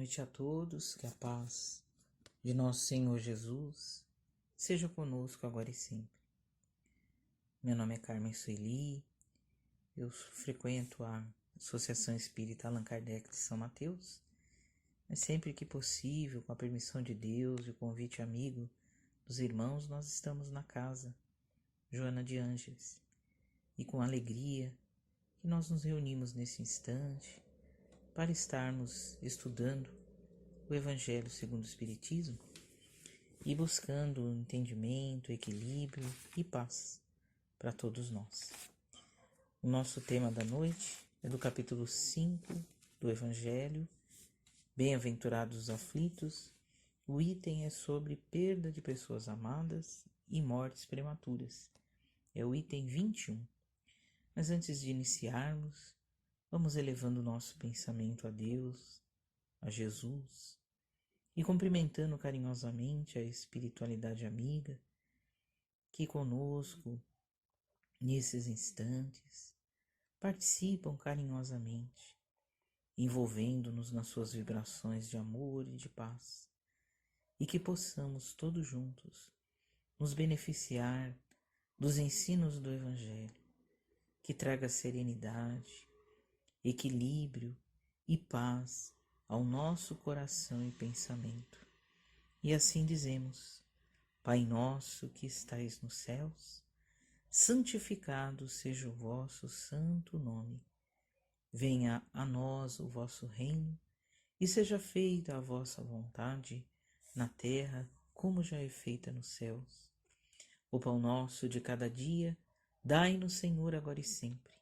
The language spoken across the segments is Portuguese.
noite a todos, que a paz de nosso Senhor Jesus seja conosco agora e sempre. Meu nome é Carmen Sueli, eu frequento a Associação Espírita Allan Kardec de São Mateus, mas sempre que possível, com a permissão de Deus e o convite amigo dos irmãos, nós estamos na casa Joana de Ângeles e com alegria que nós nos reunimos nesse instante para estarmos estudando o Evangelho segundo o Espiritismo e buscando entendimento, equilíbrio e paz para todos nós. O nosso tema da noite é do capítulo 5 do Evangelho, Bem-aventurados os aflitos. O item é sobre perda de pessoas amadas e mortes prematuras. É o item 21. Mas antes de iniciarmos, vamos elevando o nosso pensamento a Deus, a Jesus, e cumprimentando carinhosamente a espiritualidade amiga que conosco, nesses instantes, participam carinhosamente, envolvendo-nos nas suas vibrações de amor e de paz, e que possamos todos juntos nos beneficiar dos ensinos do Evangelho, que traga serenidade, equilíbrio e paz ao nosso coração e pensamento. E assim dizemos: Pai nosso que estais nos céus, santificado seja o vosso santo nome. Venha a nós o vosso reino e seja feita a vossa vontade, na terra como já é feita nos céus. O pão nosso de cada dia, dai-nos, Senhor, agora e sempre.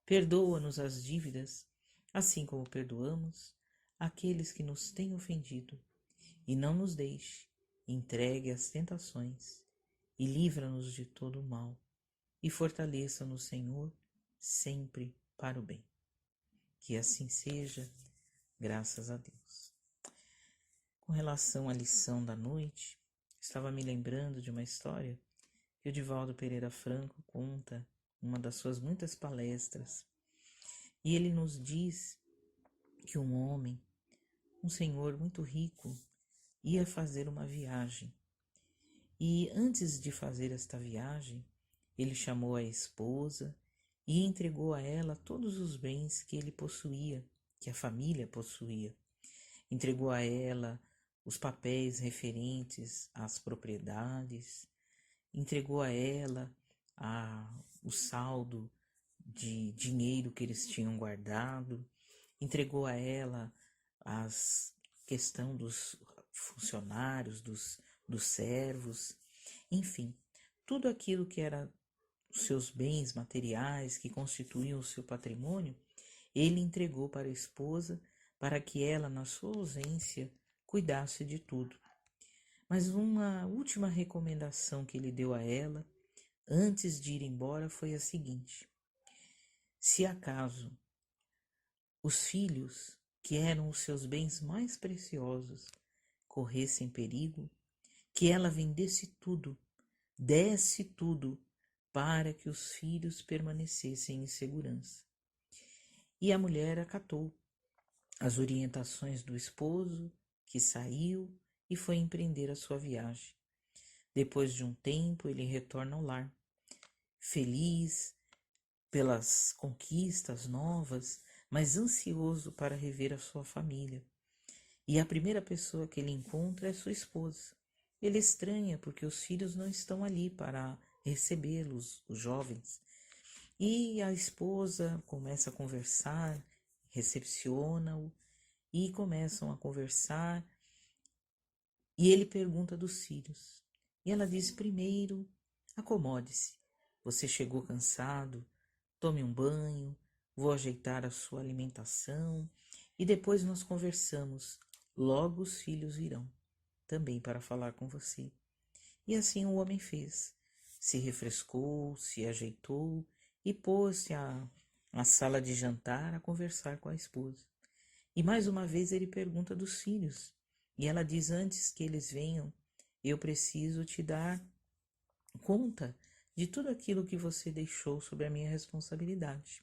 Perdoa-nos as dívidas, assim como perdoamos aqueles que nos têm ofendido, e não nos deixe entregue às tentações, e livra-nos de todo o mal, e fortaleça-nos, Senhor, sempre para o bem. Que assim seja, graças a Deus. Com relação à lição da noite, estava me lembrando de uma história que o Divaldo Pereira Franco conta em uma das suas muitas palestras. E ele nos diz que um homem, um senhor muito rico, ia fazer uma viagem. E antes de fazer esta viagem, ele chamou a esposa e entregou a ela todos os bens que ele possuía, que a família possuía. Entregou a ela os papéis referentes às propriedades, entregou a ela o saldo de dinheiro que eles tinham guardado, entregou a ela a questão dos funcionários, dos servos, enfim, tudo aquilo que era os seus bens materiais, que constituíam o seu patrimônio, ele entregou para a esposa para que ela, na sua ausência, cuidasse de tudo. Mas uma última recomendação que ele deu a ela, antes de ir embora, foi a seguinte: se acaso os filhos, que eram os seus bens mais preciosos, corressem perigo, que ela vendesse tudo, desse tudo, para que os filhos permanecessem em segurança. E a mulher acatou as orientações do esposo, que saiu e foi empreender a sua viagem. Depois de um tempo, ele retorna ao lar, feliz pelas conquistas novas, mas ansioso para rever a sua família. E a primeira pessoa que ele encontra é sua esposa. Ele estranha porque os filhos não estão ali para recebê-los, os jovens. E a esposa começa a conversar, recepciona-o e começam a conversar. E ele pergunta dos filhos. E ela diz: primeiro, acomode-se. Você chegou cansado, tome um banho, vou ajeitar a sua alimentação e depois nós conversamos. Logo os filhos virão, também para falar com você. E assim o homem fez. Se refrescou, se ajeitou e pôs-se à sala de jantar a conversar com a esposa. E mais uma vez ele pergunta dos filhos. E ela diz: antes que eles venham, eu preciso te dar conta de tudo aquilo que você deixou sobre a minha responsabilidade.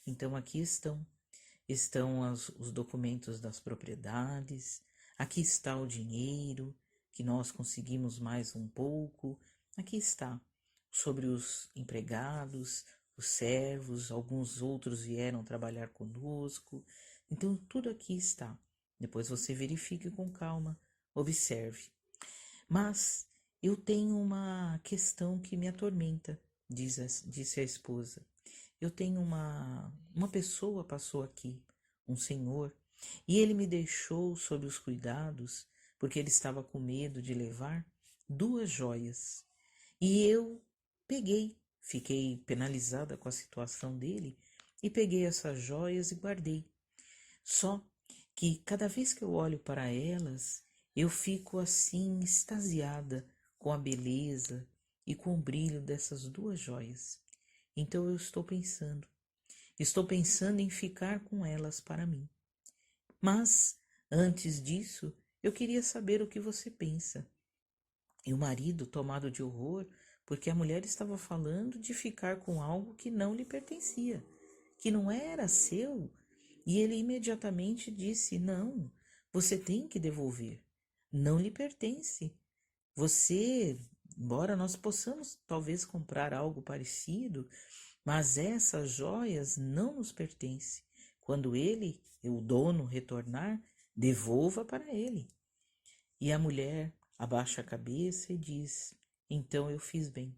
Então aqui estão. estão os documentos das propriedades, aqui está o dinheiro, que nós conseguimos mais um pouco, aqui está sobre os empregados, os servos, alguns outros vieram trabalhar conosco, então tudo aqui está. Depois você verifique com calma, observe. Mas eu tenho uma questão que me atormenta, disse a esposa. Eu tenho uma pessoa passou aqui, um senhor, e ele me deixou sob os cuidados, porque ele estava com medo de levar 2 joias. E eu fiquei penalizada com a situação dele, e peguei essas joias e guardei. Só que cada vez que eu olho para elas, eu fico assim extasiada com a beleza e com o brilho dessas 2 joias. Então eu estou pensando em ficar com elas para mim. Mas, antes disso, eu queria saber o que você pensa. E o marido, tomado de horror, porque a mulher estava falando de ficar com algo que não lhe pertencia, que não era seu, e ele imediatamente disse: Não, você tem que devolver, não lhe pertence. Você, embora nós possamos talvez comprar algo parecido, mas essas joias não nos pertencem. Quando ele, o dono, retornar, devolva para ele. E a mulher abaixa a cabeça e diz: Então eu fiz bem.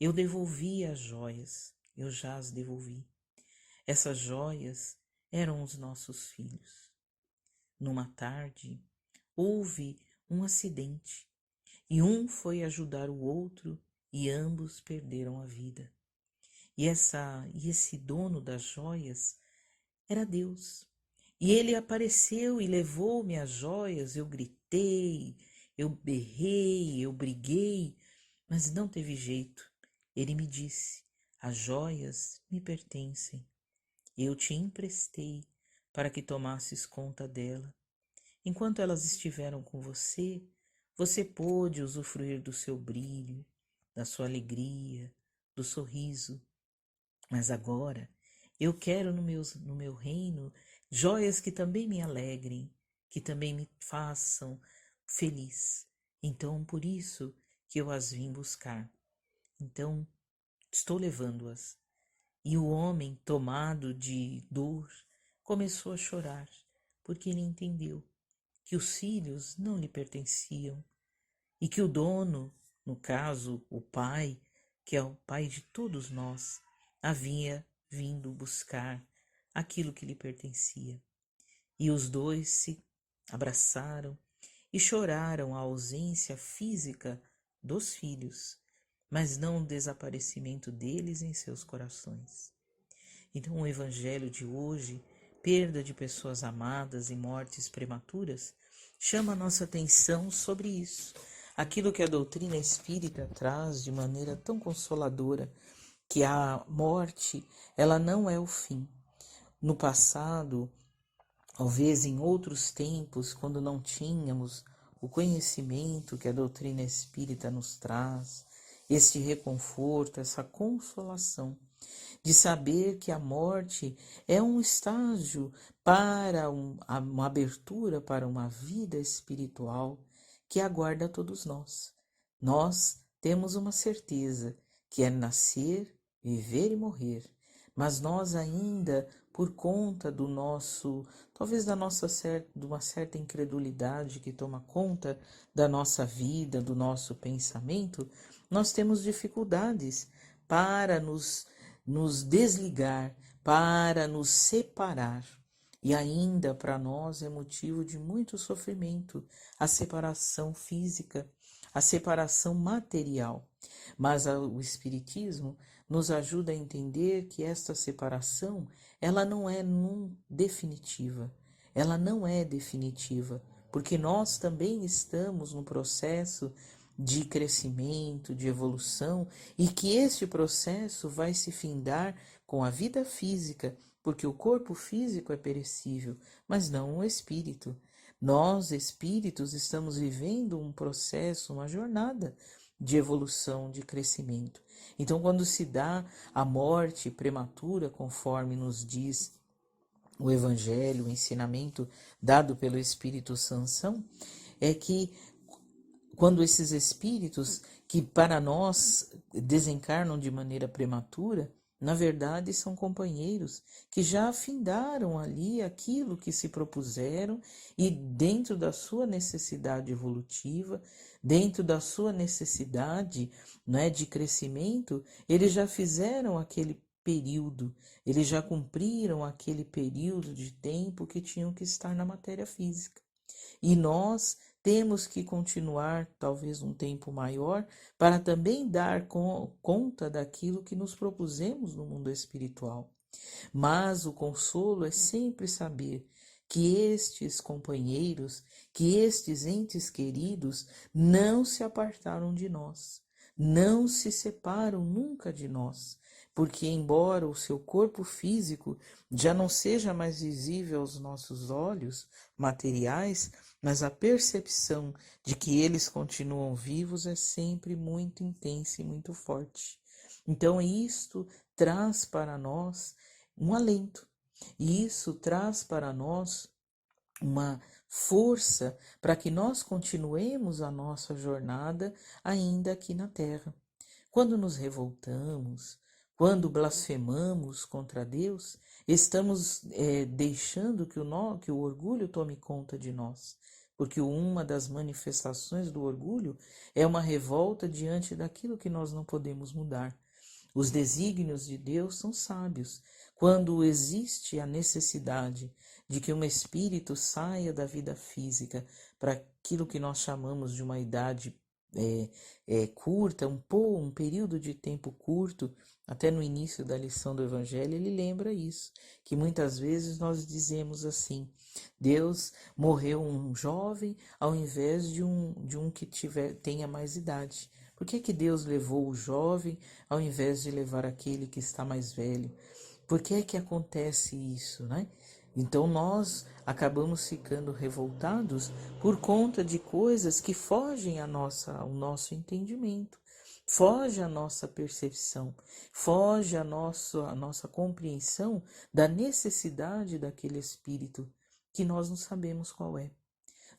Eu devolvi as joias, eu já as devolvi. Essas joias eram os nossos filhos. Numa tarde, houve um acidente e um foi ajudar o outro e ambos perderam a vida. E esse dono das joias era Deus. E ele apareceu e levou-me as joias. Eu gritei, eu berrei, eu briguei, mas não teve jeito. Ele me disse: As joias me pertencem. Eu te emprestei para que tomasses conta dela. Enquanto elas estiveram com você, você pôde usufruir do seu brilho, da sua alegria, do sorriso. Mas agora eu quero no meu reino joias que também me alegrem, que também me façam feliz. Então, por isso que eu as vim buscar. Então, estou levando-as. E o homem, tomado de dor, começou a chorar, porque ele entendeu que os filhos não lhe pertenciam e que o dono, no caso, o pai, que é o pai de todos nós, havia vindo buscar aquilo que lhe pertencia. E os dois se abraçaram e choraram a ausência física dos filhos, mas não o desaparecimento deles em seus corações. Então, o evangelho de hoje, perda de pessoas amadas e mortes prematuras, chama a nossa atenção sobre isso. Aquilo que a doutrina espírita traz de maneira tão consoladora, que a morte, ela não é o fim. No passado, talvez em outros tempos, quando não tínhamos o conhecimento que a doutrina espírita nos traz, este reconforto, essa consolação, de saber que a morte é um estágio para uma abertura para uma vida espiritual que aguarda todos nós. Nós temos uma certeza, que é nascer, viver e morrer, mas nós ainda, por conta do nosso, talvez de uma certa incredulidade que toma conta da nossa vida, do nosso pensamento, nós temos dificuldades para nos desligar, para nos separar. E ainda para nós é motivo de muito sofrimento a separação física, a separação material. Mas o Espiritismo nos ajuda a entender que esta separação, ela não é definitiva. Ela não é definitiva, porque nós também estamos no processo de crescimento, de evolução, e que este processo vai se findar com a vida física, porque o corpo físico é perecível, mas não o espírito. Nós, espíritos, estamos vivendo um processo, uma jornada de evolução, de crescimento. Então, quando se dá a morte prematura, conforme nos diz o Evangelho, o ensinamento dado pelo Espírito Sansão, é que quando esses espíritos que para nós desencarnam de maneira prematura, na verdade são companheiros que já afindaram ali aquilo que se propuseram e dentro da sua necessidade evolutiva, dentro da sua necessidade, né, de crescimento, eles já fizeram aquele período, eles já cumpriram aquele período de tempo que tinham que estar na matéria física. E nós temos que continuar, talvez um tempo maior, para também dar conta daquilo que nos propusemos no mundo espiritual. Mas o consolo é sempre saber que estes companheiros, que estes entes queridos não se apartaram de nós, não se separam nunca de nós, porque embora o seu corpo físico já não seja mais visível aos nossos olhos materiais, mas a percepção de que eles continuam vivos é sempre muito intensa e muito forte. Então isto traz para nós um alento. E isso traz para nós uma força para que nós continuemos a nossa jornada ainda aqui na Terra. Quando nos revoltamos, quando blasfemamos contra Deus, estamos deixando que o orgulho tome conta de nós. Porque uma das manifestações do orgulho é uma revolta diante daquilo que nós não podemos mudar. Os desígnios de Deus são sábios. Quando existe a necessidade de que um espírito saia da vida física para aquilo que nós chamamos de uma idade curta, um período de tempo curto, até no início da lição do Evangelho, ele lembra isso, que muitas vezes nós dizemos assim: Deus morreu um jovem ao invés de um que tenha mais idade. Por que Deus levou o jovem ao invés de levar aquele que está mais velho? Por que é que acontece isso, né? Então nós acabamos ficando revoltados por conta de coisas que fogem ao nosso entendimento, foge à nossa percepção, foge à nossa compreensão da necessidade daquele espírito que nós não sabemos qual é.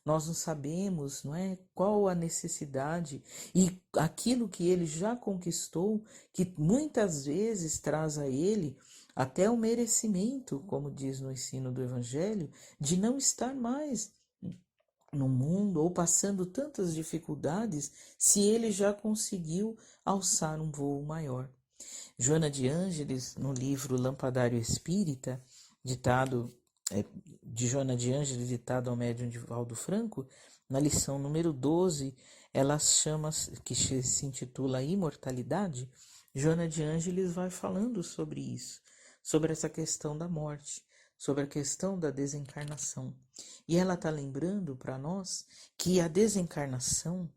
Nós não sabemos, não é, qual a necessidade e aquilo que ele já conquistou, que muitas vezes traz a ele até o merecimento, como diz no ensino do Evangelho, de não estar mais no mundo ou passando tantas dificuldades se ele já conseguiu alçar um voo maior. Joana de Ângeles, no livro Lampadário Espírita, ditado de Joana de Ângeles, ditado ao médium Divaldo Franco, na lição número 12, ela chama, que se intitula Imortalidade, Joana de Ângeles vai falando sobre isso, sobre essa questão da morte, sobre a questão da desencarnação. E ela está lembrando para nós que a desencarnação,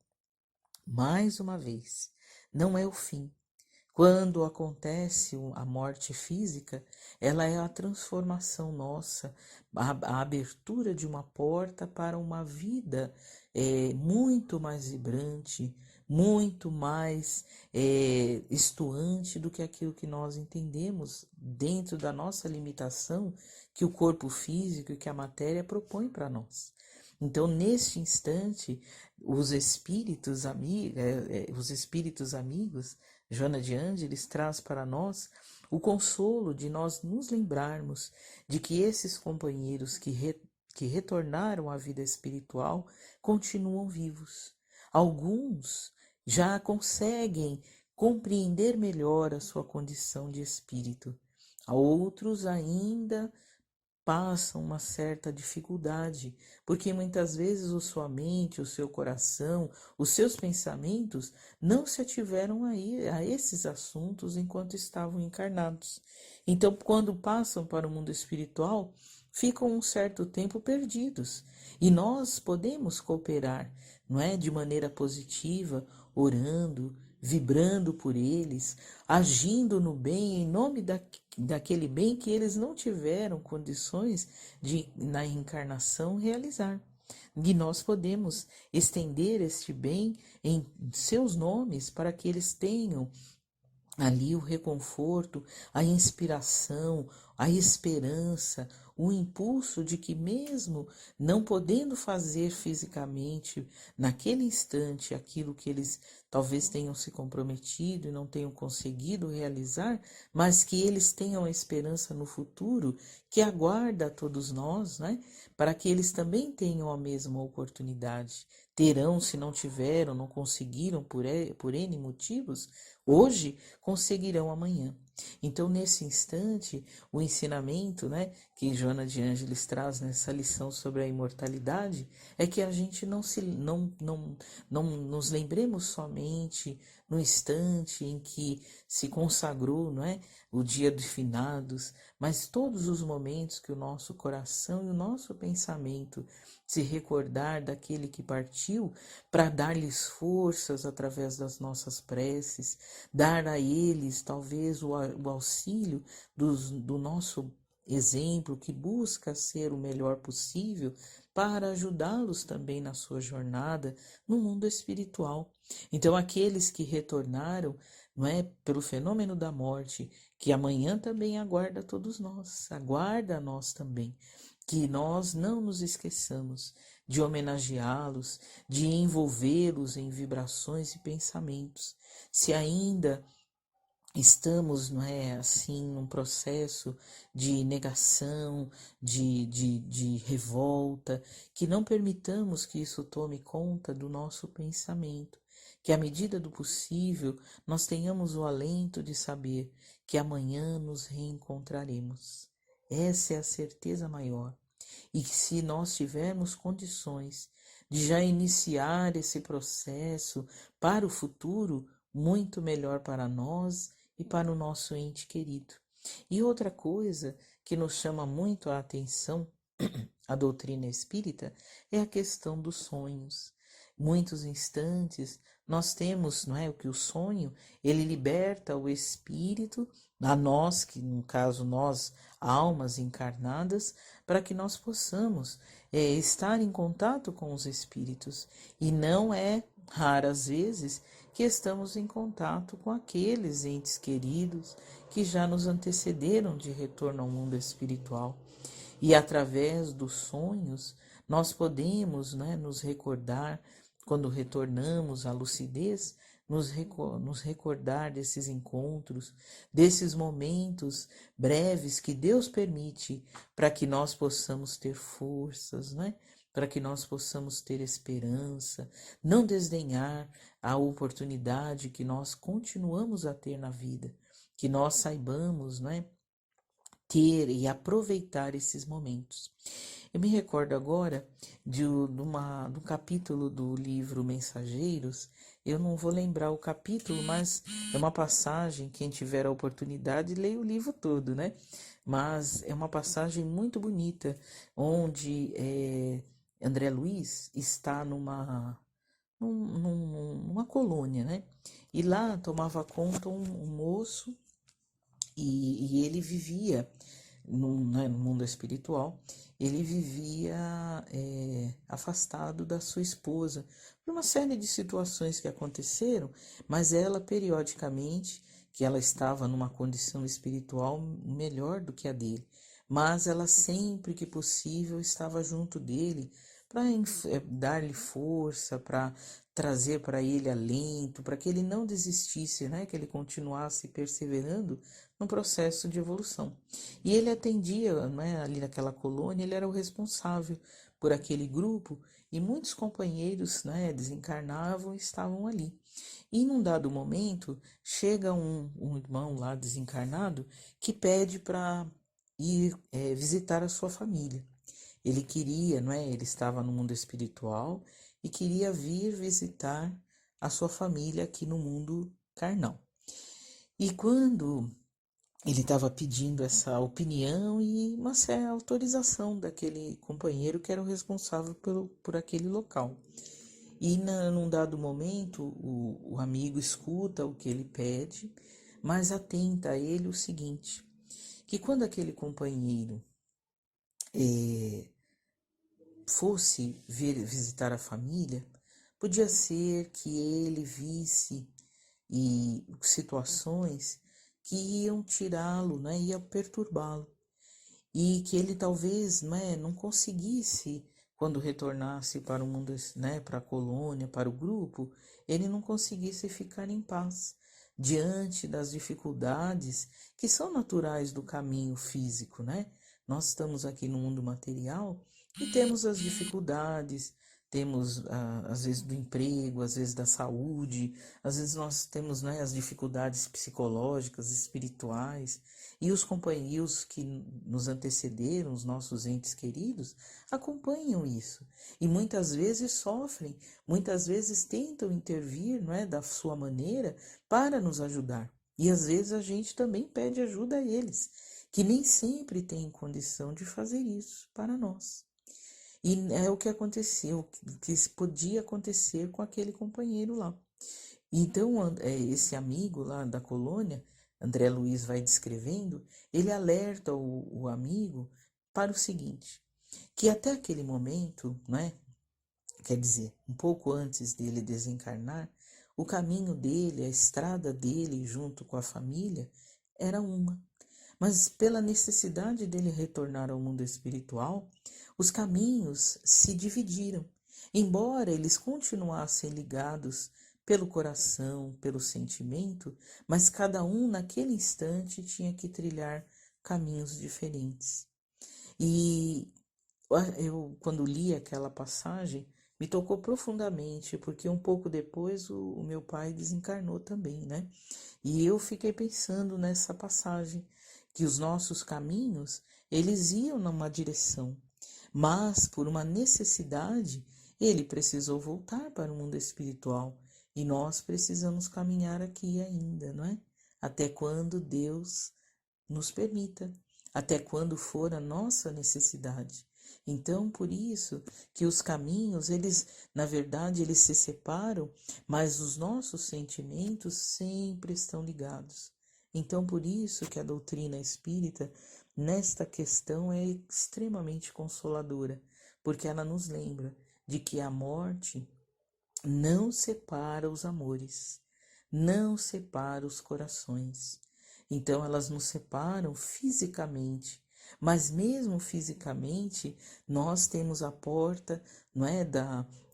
mais uma vez, não é o fim. Quando acontece a morte física, ela é a transformação nossa, a abertura de uma porta para uma vida muito mais vibrante, muito mais estuante do que aquilo que nós entendemos dentro da nossa limitação que o corpo físico e que a matéria propõe para nós. Então, neste instante, os espíritos amigos, Joana de Ângeles traz para nós o consolo de nós nos lembrarmos de que esses companheiros que retornaram à vida espiritual continuam vivos. Alguns já conseguem compreender melhor a sua condição de espírito. Outros ainda passam uma certa dificuldade, porque muitas vezes a sua mente, o seu coração, os seus pensamentos não se ativeram a esses assuntos enquanto estavam encarnados. Então, quando passam para o mundo espiritual, ficam um certo tempo perdidos. E nós podemos cooperar, não é, de maneira positiva, orando, vibrando por eles, agindo no bem, em nome daquele bem que eles não tiveram condições de, na reencarnação, realizar. E nós podemos estender este bem em seus nomes para que eles tenham ali o reconforto, a inspiração, a esperança, o impulso de que, mesmo não podendo fazer fisicamente naquele instante aquilo que eles talvez tenham se comprometido e não tenham conseguido realizar, mas que eles tenham a esperança no futuro que aguarda a todos nós, né? Para que eles também tenham a mesma oportunidade. Terão, se não tiveram, não conseguiram por N motivos, hoje conseguirão amanhã. Então, nesse instante, o ensinamento, né, que Joana de Ângeles traz nessa lição sobre a imortalidade é que a gente não nos lembremos somente no instante em que se consagrou, não é, o dia dos finados, mas todos os momentos que o nosso coração e o nosso pensamento se recordar daquele que partiu, para dar-lhes forças através das nossas preces, dar a eles talvez o auxílio do nosso exemplo que busca ser o melhor possível para ajudá-los também na sua jornada no mundo espiritual. Então, aqueles que retornaram, não é, pelo fenômeno da morte, que amanhã também aguarda todos nós, aguarda a nós também, que nós não nos esqueçamos de homenageá-los, de envolvê-los em vibrações e pensamentos. Se ainda estamos, não é, assim, num processo de negação, de revolta, que não permitamos que isso tome conta do nosso pensamento, que à medida do possível nós tenhamos o alento de saber que amanhã nos reencontraremos. Essa é a certeza maior. E que se nós tivermos condições de já iniciar esse processo para o futuro, muito melhor para nós e para o nosso ente querido. E outra coisa que nos chama muito a atenção, a doutrina espírita, é a questão dos sonhos. Muitos instantes nós temos, não é, o que o sonho, ele liberta o espírito a nós, que no caso nós, almas encarnadas, para que nós possamos estar em contato com os espíritos. E não é raras vezes que estamos em contato com aqueles entes queridos que já nos antecederam de retorno ao mundo espiritual. E através dos sonhos, nós podemos, né, nos recordar, quando retornamos à lucidez, nos recordar desses encontros, desses momentos breves que Deus permite para que nós possamos ter forças, né? Para que nós possamos ter esperança, não desdenhar a oportunidade que nós continuamos a ter na vida, que nós saibamos, né, ter e aproveitar esses momentos. Eu me recordo agora de um capítulo do livro Mensageiros. Eu não vou lembrar o capítulo, mas é uma passagem, quem tiver a oportunidade, leia o livro todo, né? Mas é uma passagem muito bonita, onde André Luiz está numa colônia, né? E lá tomava conta um moço e ele vivia né, no mundo espiritual, ele vivia afastado da sua esposa por uma série de situações que aconteceram, mas ela periodicamente, que ela estava numa condição espiritual melhor do que a dele, mas ela sempre que possível estava junto dele para dar-lhe força, para trazer para ele alento, para que ele não desistisse, né, que ele continuasse perseverando no processo de evolução. E ele atendia, né, ali naquela colônia, ele era o responsável por aquele grupo e muitos companheiros, né, desencarnavam e estavam ali. E num dado momento, chega um irmão lá desencarnado que pede para ir visitar a sua família. Ele queria, não é? Ele estava no mundo espiritual e queria vir visitar a sua família aqui no mundo carnal. E quando ele estava pedindo essa opinião e uma certa autorização daquele companheiro que era o responsável por aquele local. E num dado momento, o amigo escuta o que ele pede, mas atenta a ele o seguinte, que quando aquele companheiro fosse visitar a família, podia ser que ele visse e situações que iam tirá-lo, né, ia perturbá-lo, e que ele talvez, né, não conseguisse, quando retornasse para o mundo, né, para a colônia, para o grupo, ele não conseguisse ficar em paz diante das dificuldades que são naturais do caminho físico, né? Nós estamos aqui no mundo material e temos as dificuldades, temos às vezes do emprego, às vezes da saúde, às vezes nós temos, né, as dificuldades psicológicas, espirituais, e os companheiros que nos antecederam, os nossos entes queridos, acompanham isso. E muitas vezes sofrem, muitas vezes tentam intervir, não é, da sua maneira para nos ajudar. E às vezes a gente também pede ajuda a eles, que nem sempre têm condição de fazer isso para nós. E é o que aconteceu, o que podia acontecer com aquele companheiro lá. Então, esse amigo lá da colônia, André Luiz vai descrevendo, ele alerta o amigo para o seguinte, que até aquele momento, né, quer dizer, um pouco antes dele desencarnar, o caminho dele, a estrada dele junto com a família era uma. Mas pela necessidade dele retornar ao mundo espiritual, os caminhos se dividiram. Embora eles continuassem ligados pelo coração, pelo sentimento, mas cada um naquele instante tinha que trilhar caminhos diferentes. E eu, quando li aquela passagem, me tocou profundamente, porque um pouco depois o meu pai desencarnou também, né? E eu fiquei pensando nessa passagem, que os nossos caminhos, eles iam numa direção, mas por uma necessidade, ele precisou voltar para o mundo espiritual, e nós precisamos caminhar aqui ainda, não é? Até quando Deus nos permita, até quando for a nossa necessidade. Então, por isso que os caminhos, eles, na verdade, eles se separam, mas os nossos sentimentos sempre estão ligados. Então, por isso que a doutrina espírita, nesta questão, é extremamente consoladora, porque ela nos lembra de que a morte não separa os amores, não separa os corações. Então elas nos separam fisicamente, mas mesmo fisicamente nós temos a porta, não é,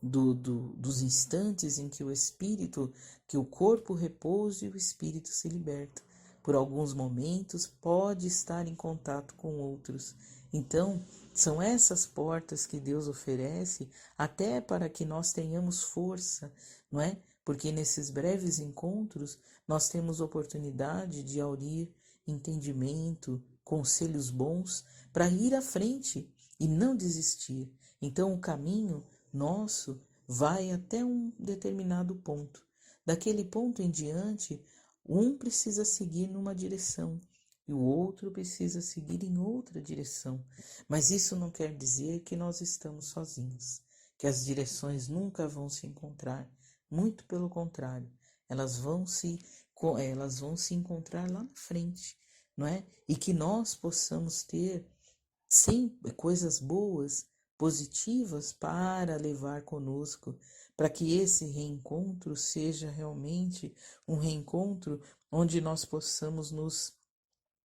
dos instantes em que o espírito, que o corpo repousa e o espírito se liberta. Por alguns momentos pode estar em contato com outros. Então, são essas portas que Deus oferece até para que nós tenhamos força, não é? Porque nesses breves encontros nós temos oportunidade de aurir entendimento, conselhos bons para ir à frente e não desistir. Então o caminho nosso vai até um determinado ponto. Daquele ponto em diante, um precisa seguir numa direção e o outro precisa seguir em outra direção. Mas isso não quer dizer que nós estamos sozinhos, que as direções nunca vão se encontrar. Muito pelo contrário, elas vão se encontrar lá na frente, não é? E que nós possamos ter sempre coisas boas, positivas para levar conosco, para que esse reencontro seja realmente um reencontro onde nós possamos nos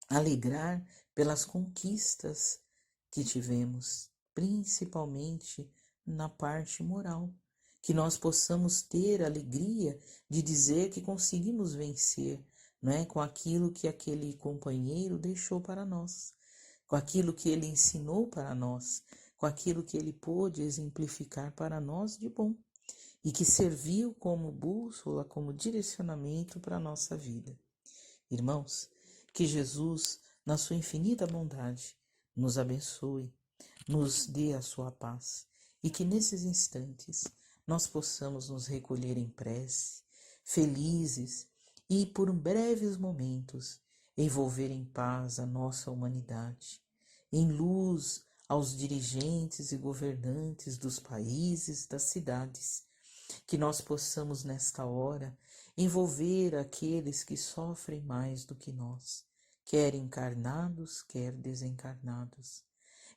alegrar pelas conquistas que tivemos, principalmente na parte moral. Que nós possamos ter a alegria de dizer que conseguimos vencer, né, com aquilo que aquele companheiro deixou para nós, com aquilo que ele ensinou para nós, com aquilo que ele pôde exemplificar para nós de bom e que serviu como bússola, como direcionamento para a nossa vida. Irmãos, que Jesus, na sua infinita bondade, nos abençoe, nos dê a sua paz e que nesses instantes nós possamos nos recolher em prece, felizes e por breves momentos envolver em paz a nossa humanidade, em luz aos dirigentes e governantes dos países, das cidades, que nós possamos nesta hora envolver aqueles que sofrem mais do que nós, quer encarnados, quer desencarnados,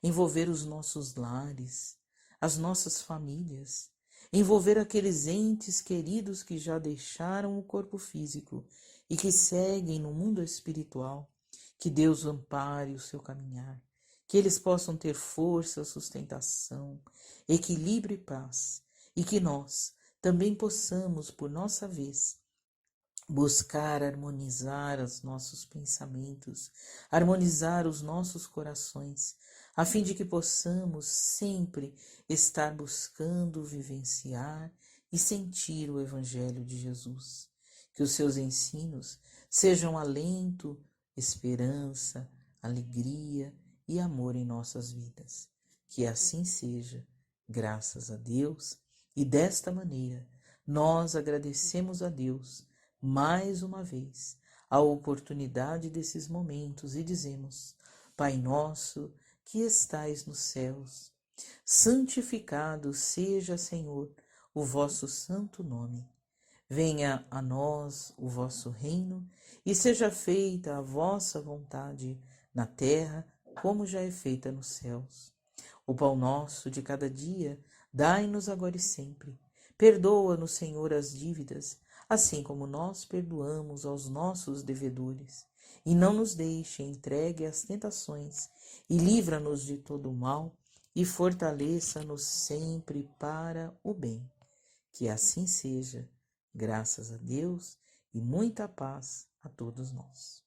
envolver os nossos lares, as nossas famílias, envolver aqueles entes queridos que já deixaram o corpo físico e que seguem no mundo espiritual. Que Deus ampare o seu caminhar, que eles possam ter força, sustentação, equilíbrio e paz, e que nós também possamos, por nossa vez, buscar harmonizar os nossos pensamentos, harmonizar os nossos corações, a fim de que possamos sempre estar buscando vivenciar e sentir o Evangelho de Jesus. Que os seus ensinos sejam alento, esperança, alegria e amor em nossas vidas. Que assim seja, graças a Deus, e desta maneira nós agradecemos a Deus mais uma vez a oportunidade desses momentos e dizemos: Pai nosso que estais nos céus, santificado seja, Senhor, o vosso santo nome. Venha a nós o vosso reino e seja feita a vossa vontade na terra como já é feita nos céus. O pão nosso de cada dia dai-nos agora e sempre. Perdoa-nos, Senhor, as dívidas, assim como nós perdoamos aos nossos devedores. E não nos deixe entregue às tentações, e livra-nos de todo o mal, e fortaleça-nos sempre para o bem. Que assim seja, graças a Deus, e muita paz a todos nós.